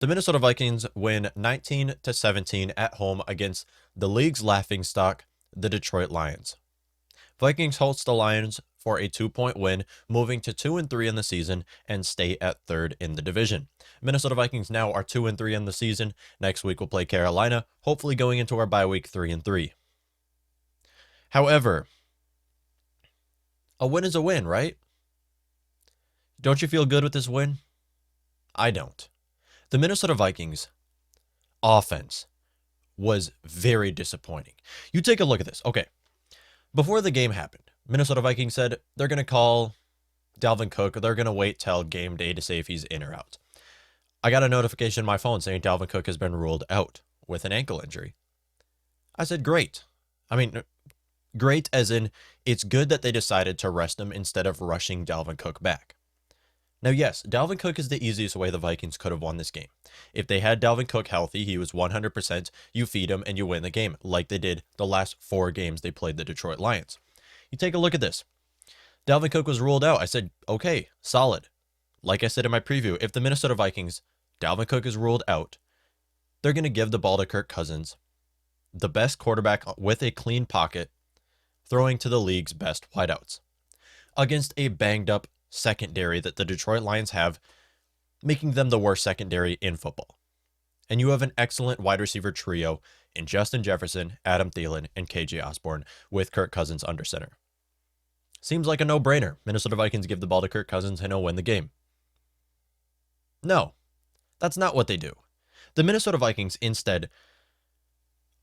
The Minnesota Vikings win 19-17 at home against the league's laughingstock, the Detroit Lions. Vikings host the Lions for a 2-point win, moving to 2-3 in the season and stay at third in the division. Minnesota Vikings now are 2-3 in the season. Next week we'll play Carolina, hopefully going into our bye week 3-3. However, a win is a win, right? Don't you feel good with this win? I don't. The Minnesota Vikings offense was very disappointing. You take a look at this. Okay. Before the game happened, Minnesota Vikings said they're going to call Dalvin Cook. They're going to wait till game day to say if he's in or out. I got a notification on my phone saying Dalvin Cook has been ruled out with an ankle injury. I said, great. I mean, great as in it's good that they decided to rest him instead of rushing Dalvin Cook back. Now, yes, Dalvin Cook is the easiest way the Vikings could have won this game. If they had Dalvin Cook healthy, he was 100%, you feed him and you win the game, like they did the last 4 games they played the Detroit Lions. You take a look at this. Dalvin Cook was ruled out. I said, okay, solid. Like I said in my preview, if the Minnesota Vikings, Dalvin Cook is ruled out, they're going to give the ball to Kirk Cousins, the best quarterback with a clean pocket, throwing to the league's best wideouts, against a banged-up secondary that the Detroit Lions have, making them the worst secondary in football. And you have an excellent wide receiver trio in Justin Jefferson, Adam Thielen, and KJ Osborne with Kirk Cousins under center. Seems like a no-brainer. Minnesota Vikings give the ball to Kirk Cousins and he'll win the game. No, that's not what they do. The Minnesota Vikings instead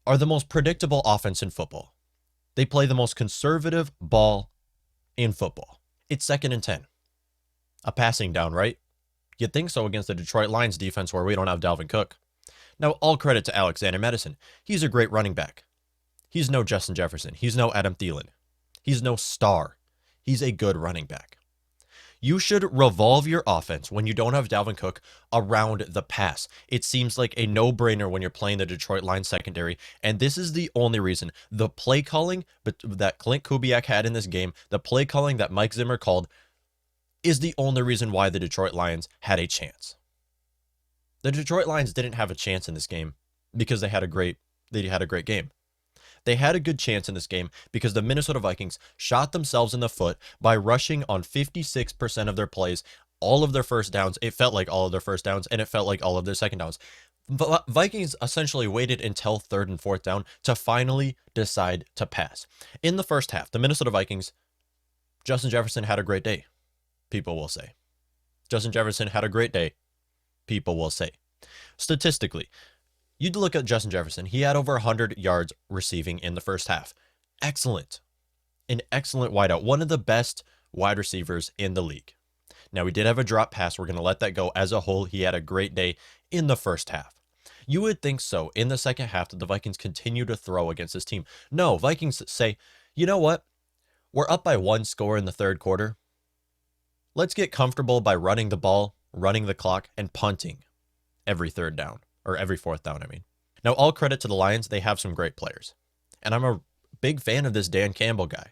are the most predictable offense in football. They play the most conservative ball in football. It's 2nd and 10. A passing down, right? You'd think so against the Detroit Lions defense where we don't have Dalvin Cook. Now, all credit to Alexander Madison. He's a great running back. He's no Justin Jefferson. He's no Adam Thielen. He's no star. He's a good running back. You should revolve your offense when you don't have Dalvin Cook around the pass. It seems like a no-brainer when you're playing the Detroit Lions secondary, and this is the only reason. The play calling that Clint Kubiak had in this game, the play calling that Mike Zimmer called, is the only reason why the Detroit Lions had a chance. The Detroit Lions didn't have a chance in this game because they had a great game. They had a good chance in this game because the Minnesota Vikings shot themselves in the foot by rushing on 56% of their plays, all of their first downs. It felt like all of their first downs, and it felt like all of their second downs. Vikings essentially waited until 3rd and 4th down to finally decide to pass. In the first half, the Minnesota Vikings, Justin Jefferson had a great day, people will say. Justin Jefferson had a great day, people will say. Statistically, you'd look at Justin Jefferson. He had over 100 yards receiving in the first half. Excellent. An excellent wideout. One of the best wide receivers in the league. Now, we did have a drop pass. We're going to let that go. As a whole, he had a great day in the first half. You would think so in the second half that the Vikings continue to throw against this team. No, Vikings say, you know what? We're up by 1 score in the 3rd quarter. Let's get comfortable by running the ball, running the clock, and punting every 3rd down. Or every 4th down, I mean. Now, all credit to the Lions. They have some great players. And I'm a big fan of this Dan Campbell guy.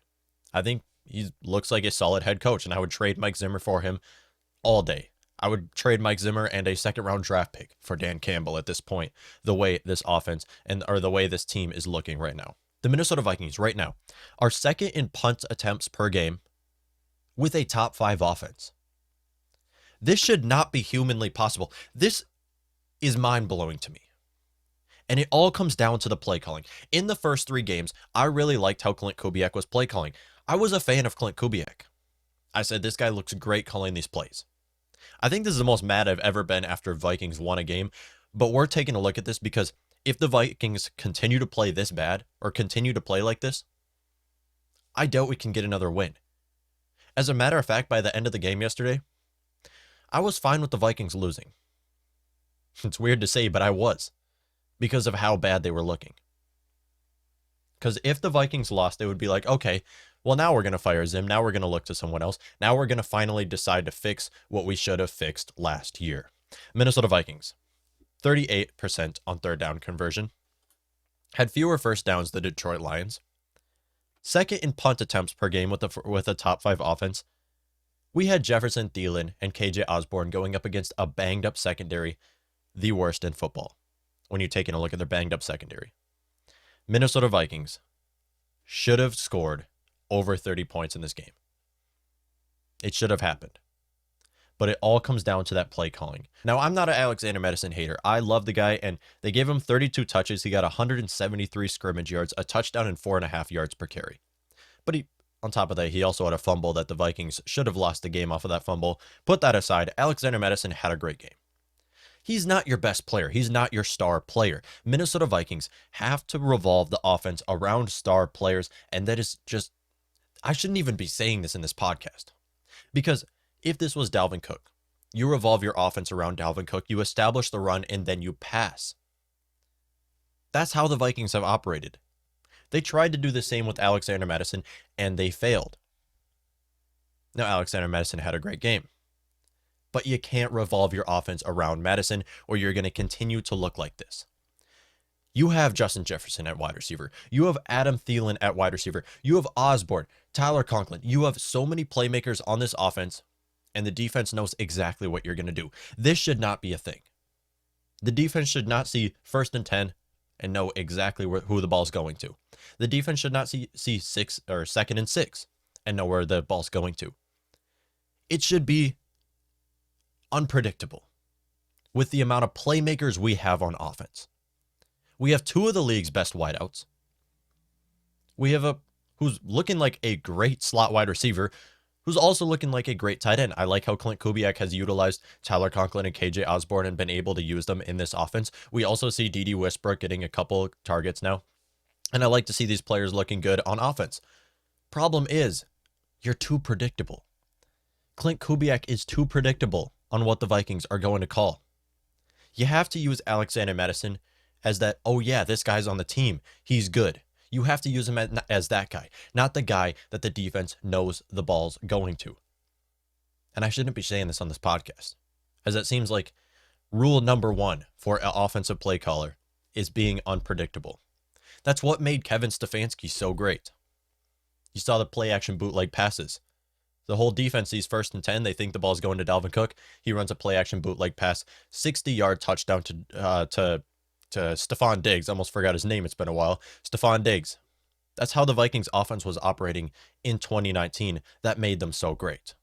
I think he looks like a solid head coach, and I would trade Mike Zimmer for him all day. I would trade Mike Zimmer and a 2nd-round draft pick for Dan Campbell at this point, the way this offense or the way this team is looking right now. The Minnesota Vikings right now are 2nd in punt attempts per game with a top 5 offense. This should not be humanly possible. This is mind-blowing to me. And it all comes down to the play calling. In the first 3 games, I really liked how Clint Kubiak was play calling. I was a fan of Clint Kubiak. I said, this guy looks great calling these plays. I think this is the most mad I've ever been after Vikings won a game, but we're taking a look at this because if the Vikings continue to play this bad or continue to play like this, I doubt we can get another win. As a matter of fact, by the end of the game yesterday, I was fine with the Vikings losing. It's weird to say, but I was, because of how bad they were looking. Because if the Vikings lost, they would be like, okay, well, now we're going to fire Zim. Now we're going to look to someone else. Now we're going to finally decide to fix what we should have fixed last year. Minnesota Vikings, 38% on 3rd down conversion. Had fewer first downs than the Detroit Lions. 2nd in punt attempts per game with a top 5 offense. We had Jefferson, Thielen, and KJ Osborne going up against a banged up secondary the worst in football when you're taking a look at their banged up secondary. Minnesota Vikings should have scored over 30 points in this game. It should have happened. But it all comes down to that play calling. Now, I'm not an Alexander Madison hater. I love the guy, and they gave him 32 touches. He got 173 scrimmage yards, a touchdown, and 4.5 yards per carry. But on top of that, he also had a fumble that the Vikings should have lost the game off of that fumble. Put that aside, Alexander Madison had a great game. He's not your best player. He's not your star player. Minnesota Vikings have to revolve the offense around star players, and that is just, I shouldn't even be saying this in this podcast. Because if this was Dalvin Cook, you revolve your offense around Dalvin Cook, you establish the run, and then you pass. That's how the Vikings have operated. They tried to do the same with Alexander Madison, and they failed. Now, Alexander Madison had a great game. But you can't revolve your offense around Madison, or you're going to continue to look like this. You have Justin Jefferson at wide receiver. You have Adam Thielen at wide receiver. You have Osborne, Tyler Conklin. You have so many playmakers on this offense, and the defense knows exactly what you're going to do. This should not be a thing. The defense should not see 1st and 10 and know exactly who the ball's going to. The defense should not see 2nd and 6 and know where the ball's going to. It should be unpredictable with the amount of playmakers we have on offense. We have 2 of the league's best wideouts. We have who's looking like a great slot wide receiver, who's also looking like a great tight end. I like how Clint Kubiak has utilized Tyler Conklin and KJ Osborne and been able to use them in this offense. We also see Dede Westbrook getting a couple targets now. And I like to see these players looking good on offense. Problem is, you're too predictable. Clint Kubiak is too predictable on what the Vikings are going to call. You have to use Alexander Madison as that, oh yeah, this guy's on the team. He's good. You have to use him as that guy, not the guy that the defense knows the ball's going to. And I shouldn't be saying this on this podcast, as it seems like rule number 1 for an offensive play caller is being unpredictable. That's what made Kevin Stefanski so great. You saw the play action bootleg passes. The whole defense sees 1st and 10. They think the ball's going to Dalvin Cook. He runs a play action bootleg pass, 60-yard touchdown to Stephon Diggs. I almost forgot his name. It's been a while. Stephon Diggs. That's how the Vikings offense was operating in 2019. That made them so great.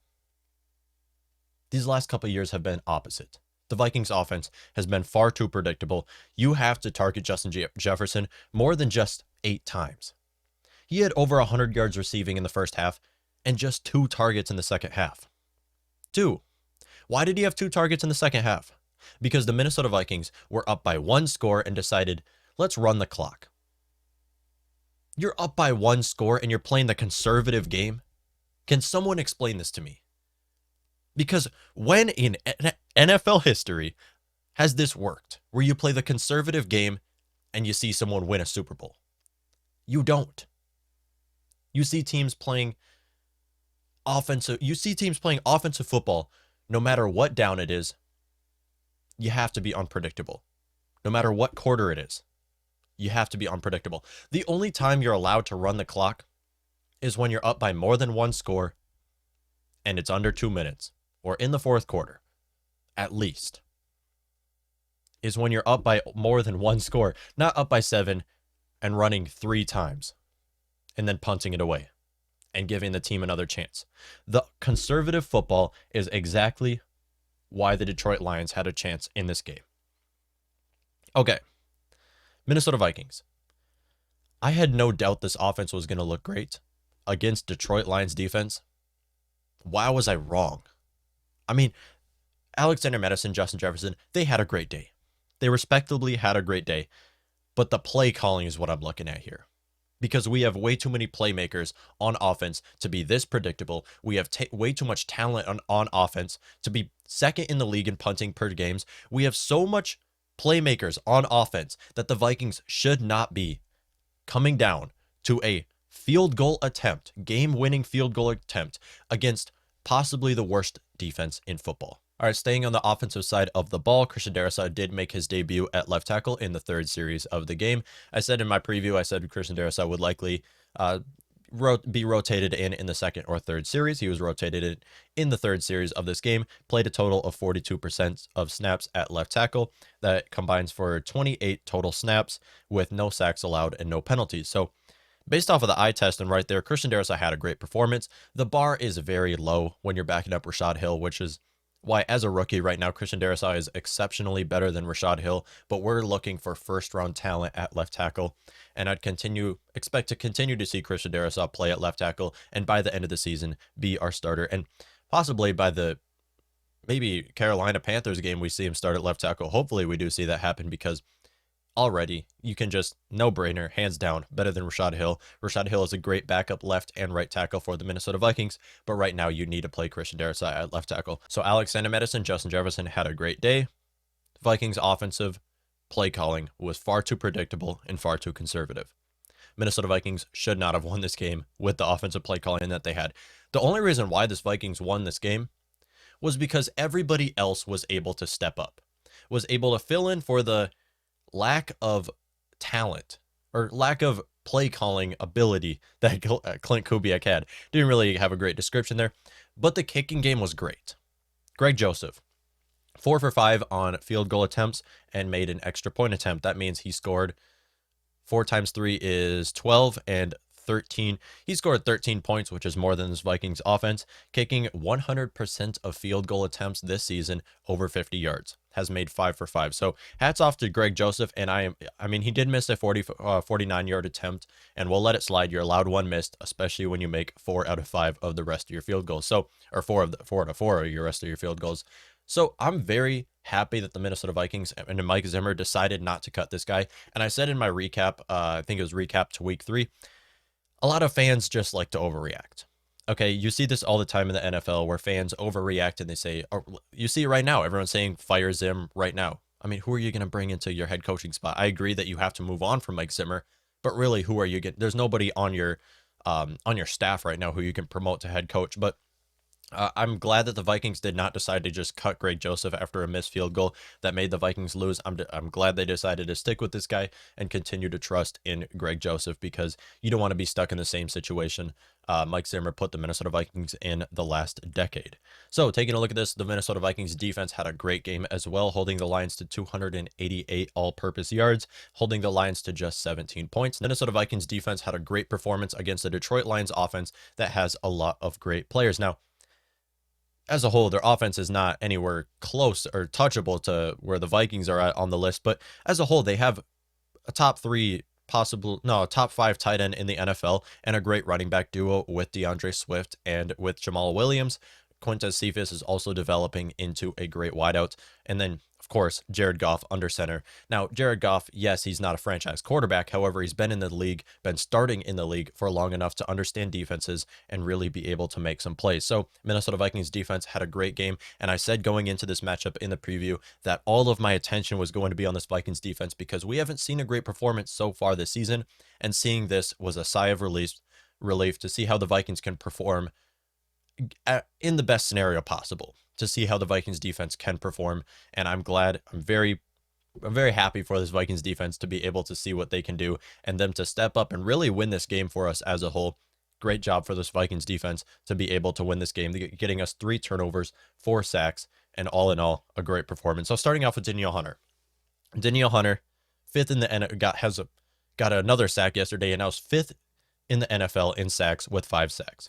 These last couple of years have been opposite. The Vikings offense has been far too predictable. You have to target Justin Jefferson more than just 8 times. He had over 100 yards receiving in the first half and just 2 targets in the second half. 2. Why did he have 2 targets in the second half? Because the Minnesota Vikings were up by 1 score and decided, let's run the clock. You're up by 1 score and you're playing the conservative game? Can someone explain this to me? Because when in NFL history has this worked, where you play the conservative game and you see someone win a Super Bowl? You don't. You see teams playing offensive football no matter what down it is. You have to be unpredictable. No matter what quarter it is, you have to be unpredictable. The only time you're allowed to run the clock is when you're up by more than 1 score and it's under 2 minutes, or in the 4th quarter, at least, is when you're up by more than 1 score, not up by 7 and running 3 times and then punting it away and giving the team another chance. The conservative football is exactly why the Detroit Lions had a chance in this game. Okay, Minnesota Vikings. I had no doubt this offense was going to look great against Detroit Lions defense. Why was I wrong? I mean, Alexander Madison, Justin Jefferson, they had a great day. They respectably had a great day. But the play calling is what I'm looking at here. Because we have way too many playmakers on offense to be this predictable. We have way too much talent on offense to be 2nd in the league in punting per games. We have so much playmakers on offense that the Vikings should not be coming down to a field goal attempt, game-winning field goal attempt against possibly the worst defense in football. All right, staying on the offensive side of the ball, Christian Darrisaw did make his debut at left tackle in the 3rd series of the game. I said in my preview, Christian Darrisaw would likely be rotated in the second or third series. He was rotated in the third series of this game, played a total of 42% of snaps at left tackle. That combines for 28 total snaps with no sacks allowed and no penalties. So based off of the eye test and right there, Christian Darrisaw had a great performance. The bar is very low when you're backing up Rashad Hill, which is why, as a rookie right now, Christian Darrisaw is exceptionally better than Rashad Hill, but we're looking for first-round talent at left tackle, and I'd expect to continue to see Christian Darrisaw play at left tackle, and by the end of the season, be our starter, and possibly by the maybe Carolina Panthers game, we see him start at left tackle. Hopefully, we do see that happen because already you can just no-brainer, hands down, better than Rashad Hill. Rashad Hill is a great backup left and right tackle for the Minnesota Vikings, but right now you need to play Christian Darrisaw at left tackle. So Alexander Madison, Justin Jefferson had a great day. Vikings offensive play calling was far too predictable and far too conservative. Minnesota Vikings should not have won this game with the offensive play calling that they had. The only reason why this Vikings won this game was because everybody else was able to step up, was able to fill in for the lack of talent or lack of play calling ability that Clint Kubiak had. Didn't really have a great description there, but the kicking game was great. Greg Joseph, 4 for 5 on field goal attempts and made an extra point attempt. That means he scored 4 times 3 is 12 and 13. He scored 13 points, which is more than this Vikings offense, kicking 100% of field goal attempts this season over 50 yards. Has made 5 for 5. So hats off to Greg Joseph. And I mean, he did miss a 49-yard attempt, and we'll let it slide. You're allowed one missed, especially when you make 4 out of 5 of the rest of your field goals. So, or 4 out of 4 of your rest of your field goals. So I'm very happy that the Minnesota Vikings and Mike Zimmer decided not to cut this guy. And I said in my recap, I think it was recap to week 3, a lot of fans just like to overreact. Okay, you see this all the time in the NFL where fans overreact and they say, or you see it right now, everyone's saying fire Zim right now. I mean, who are you going to bring into your head coaching spot? I agree that you have to move on from Mike Zimmer, but really, who are you getting? There's nobody on your staff right now who you can promote to head coach. But I'm glad that the Vikings did not decide to just cut Greg Joseph after a missed field goal that made the Vikings lose. I'm glad they decided to stick with this guy and continue to trust in Greg Joseph because you don't want to be stuck in the same situation Mike Zimmer put the Minnesota Vikings in the last decade. So taking a look at this, the Minnesota Vikings defense had a great game as well, holding the Lions to 288 all-purpose yards, holding the Lions to just 17 points. Minnesota Vikings defense had a great performance against the Detroit Lions offense that has a lot of great players. Now, as a whole, their offense is not anywhere close or touchable to where the Vikings are at on the list, but as a whole, they have a top 5 tight end in the NFL and a great running back duo with DeAndre Swift and with Jamal Williams. Quintez Cephas is also developing into a great wideout. And then, of course, Jared Goff under center. Now, Jared Goff, yes, he's not a franchise quarterback. However, he's been in the league, been starting in the league for long enough to understand defenses and really be able to make some plays. So Minnesota Vikings defense had a great game. And I said going into this matchup in the preview that all of my attention was going to be on this Vikings defense because we haven't seen a great performance so far this season. And seeing this was a sigh of relief to see how the Vikings can perform in the best scenario possible, to see how the Vikings defense can perform. And I'm very happy for this Vikings defense to be able to see what they can do and them to step up and really win this game for us as a whole. Great job for this Vikings defense to be able to win this game, getting us 3 turnovers, 4 sacks, and all in all, a great performance. So starting off with Danielle Hunter. Danielle Hunter, 5th in the NFL, got another sack yesterday, and now is 5th in the NFL in sacks with 5 sacks.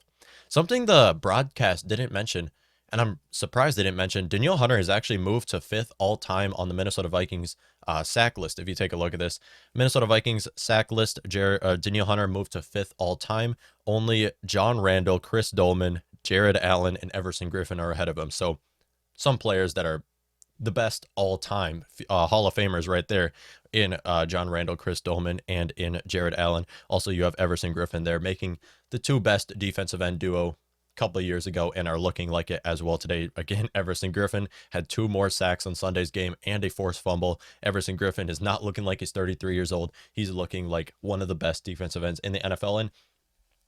Something the broadcast didn't mention, and I'm surprised they didn't mention, Danielle Hunter has actually moved to 5th all-time on the Minnesota Vikings sack list. If you take a look at this, Minnesota Vikings sack list, Danielle Hunter moved to 5th all-time. Only John Randall, Chris Dolman, Jared Allen, and Everson Griffin are ahead of him. So some players that are the best all-time Hall of Famers right there in John Randall, Chris Dolman, and in Jared Allen. Also, you have Everson Griffin there, making the 2 best defensive end duo a couple of years ago and are looking like it as well today. Again, Everson Griffin had 2 more sacks on Sunday's game and a forced fumble. Everson Griffin is not looking like he's 33 years old. He's looking like one of the best defensive ends in the NFL. And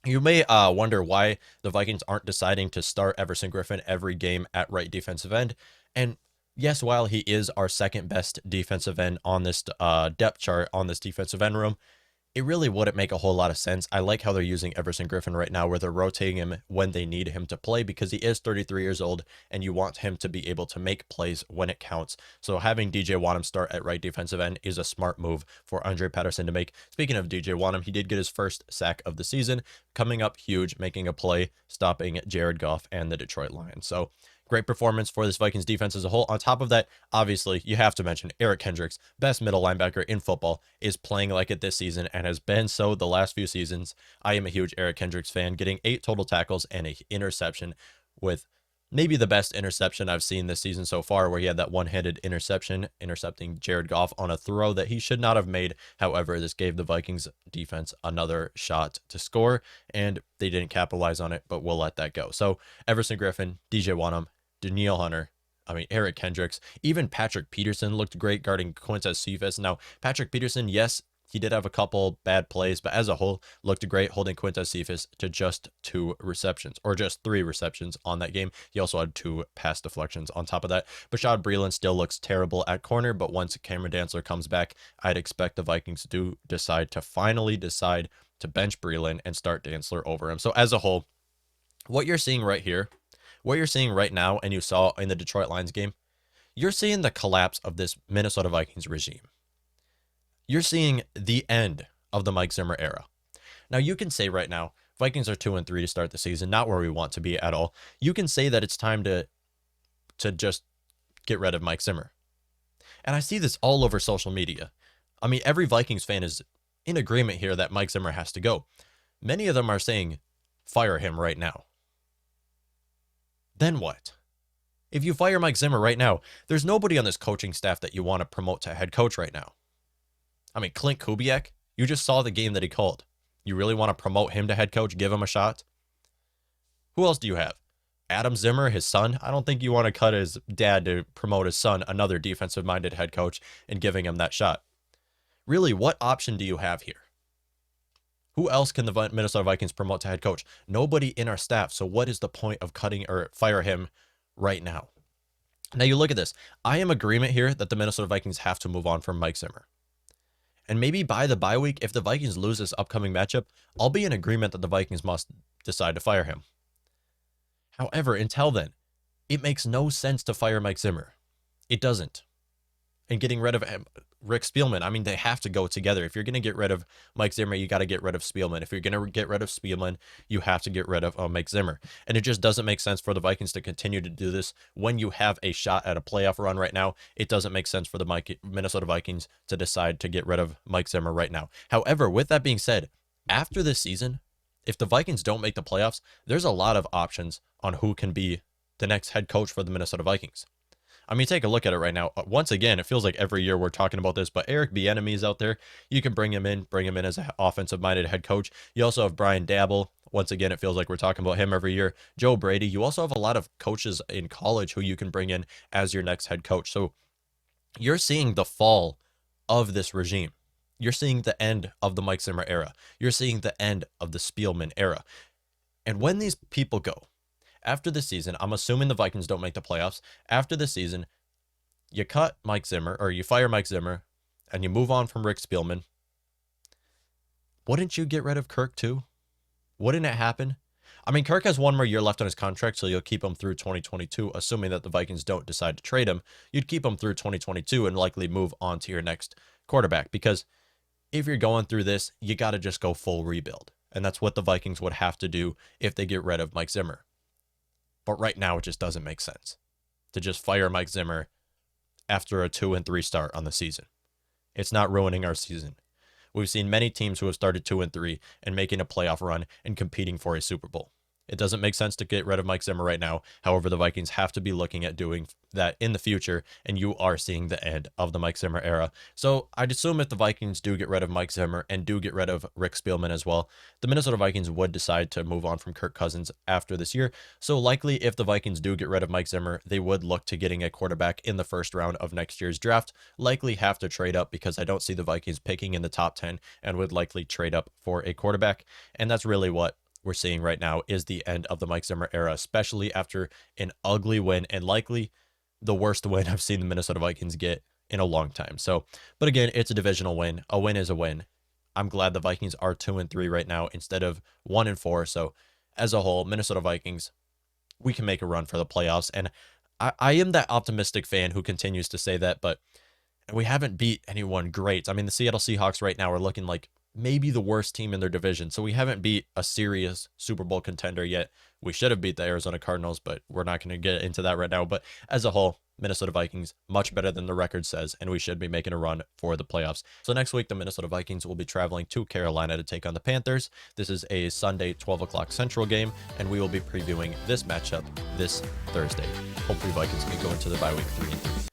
you may wonder why the Vikings aren't deciding to start Everson Griffin every game at right defensive end. And yes, while he is our second best defensive end on this depth chart on this defensive end room, it really wouldn't make a whole lot of sense. I like how they're using Everson Griffin right now, where they're rotating him when they need him to play, because he is 33 years old and you want him to be able to make plays when it counts. So having DJ Wanham start at right defensive end is a smart move for Andre Patterson to make. Speaking of DJ Wanham, he did get his first sack of the season, coming up huge, making a play, stopping Jared Goff and the Detroit Lions. So great performance for this Vikings defense as a whole. On top of that, obviously, you have to mention Eric Kendricks, best middle linebacker in football, is playing like it this season and has been so the last few seasons. I am a huge Eric Kendricks fan, getting 8 total tackles and an interception, with maybe the best interception I've seen this season so far, where he had that one-handed interception, intercepting Jared Goff on a throw that he should not have made. However, this gave the Vikings defense another shot to score, and they didn't capitalize on it, but we'll let that go. So Everson Griffin, DJ Wanham, Danielle Hunter, Eric Kendricks, even Patrick Peterson looked great guarding Quintez Cephas. Now, Patrick Peterson, yes, he did have a couple bad plays, but as a whole, looked great holding Quintez Cephas to just 2 receptions, or just 3 receptions on that game. He also had 2 pass deflections on top of that. Bashad Breeland still looks terrible at corner, but once Cameron Dantzler comes back, I'd expect the Vikings to finally decide to bench Breeland and start Dantzler over him. So as a whole, what you're seeing right here, what you're seeing right now, and you saw in the Detroit Lions game, you're seeing the collapse of this Minnesota Vikings regime. You're seeing the end of the Mike Zimmer era. Now, you can say right now, Vikings are 2-3 to start the season, not where we want to be at all. You can say that it's time to just get rid of Mike Zimmer. And I see this all over social media. Every Vikings fan is in agreement here that Mike Zimmer has to go. Many of them are saying, fire him right now. Then what? If you fire Mike Zimmer right now, there's nobody on this coaching staff that you want to promote to head coach right now. Clint Kubiak, you just saw the game that he called. You really want to promote him to head coach, give him a shot? Who else do you have? Adam Zimmer, his son? I don't think you want to cut his dad to promote his son, another defensive-minded head coach, and giving him that shot. Really, what option do you have here? Who else can the Minnesota Vikings promote to head coach? Nobody in our staff. So what is the point of cutting or fire him right now? Now you look at this. I am agreement here that the Minnesota Vikings have to move on from Mike Zimmer. And maybe by the bye week, if the Vikings lose this upcoming matchup, I'll be in agreement that the Vikings must decide to fire him. However, until then, it makes no sense to fire Mike Zimmer. It doesn't. And getting rid of Rick Spielman, they have to go together. If you're going to get rid of Mike Zimmer, you got to get rid of Spielman. If you're going to get rid of Spielman, you have to get rid of Mike Zimmer. And it just doesn't make sense for the Vikings to continue to do this when you have a shot at a playoff run right now. It doesn't make sense for the Minnesota Vikings to decide to get rid of Mike Zimmer right now. However, with that being said, after this season, if the Vikings don't make the playoffs, there's a lot of options on who can be the next head coach for the Minnesota Vikings. Take a look at it right now. Once again, it feels like every year we're talking about this, but Eric Bieniemy is out there. You can bring him in as an offensive-minded head coach. You also have Brian Daboll. Once again, it feels like we're talking about him every year. Joe Brady. You also have a lot of coaches in college who you can bring in as your next head coach. So you're seeing the fall of this regime. You're seeing the end of the Mike Zimmer era. You're seeing the end of the Spielman era. And when these people go, after the season, I'm assuming the Vikings don't make the playoffs. After the season, you cut Mike Zimmer, or you fire Mike Zimmer, and you move on from Rick Spielman. Wouldn't you get rid of Kirk too? Wouldn't it happen? Kirk has 1 more year left on his contract, so you'll keep him through 2022, assuming that the Vikings don't decide to trade him. You'd keep him through 2022 and likely move on to your next quarterback, because if you're going through this, you got to just go full rebuild. And that's what the Vikings would have to do if they get rid of Mike Zimmer. But right now, it just doesn't make sense to just fire Mike Zimmer after a 2-3 start on the season. It's not ruining our season. We've seen many teams who have started 2-3 and making a playoff run and competing for a Super Bowl. It doesn't make sense to get rid of Mike Zimmer right now. However, the Vikings have to be looking at doing that in the future, and you are seeing the end of the Mike Zimmer era. So I'd assume if the Vikings do get rid of Mike Zimmer and do get rid of Rick Spielman as well, the Minnesota Vikings would decide to move on from Kirk Cousins after this year. So likely if the Vikings do get rid of Mike Zimmer, they would look to getting a quarterback in the first round of next year's draft, likely have to trade up because I don't see the Vikings picking in the top 10 and would likely trade up for a quarterback. And that's really what we're seeing right now is the end of the Mike Zimmer era, especially after an ugly win and likely the worst win I've seen the Minnesota Vikings get in a long time. So, but again, it's a divisional win. A win is a win. I'm glad the Vikings are 2-3 right now instead of 1-4. So as a whole, Minnesota Vikings, we can make a run for the playoffs. And I am that optimistic fan who continues to say that, but we haven't beat anyone great. I mean, the Seattle Seahawks right now are looking like maybe the worst team in their division. So we haven't beat a serious Super Bowl contender yet. We should have beat the Arizona Cardinals, but we're not going to get into that right now. But as a whole, Minnesota Vikings, much better than the record says, and we should be making a run for the playoffs. So next week, the Minnesota Vikings will be traveling to Carolina to take on the Panthers. This is a Sunday 12 o'clock Central game, and we will be previewing this matchup this Thursday. Hopefully Vikings can go into the bye week 3-3.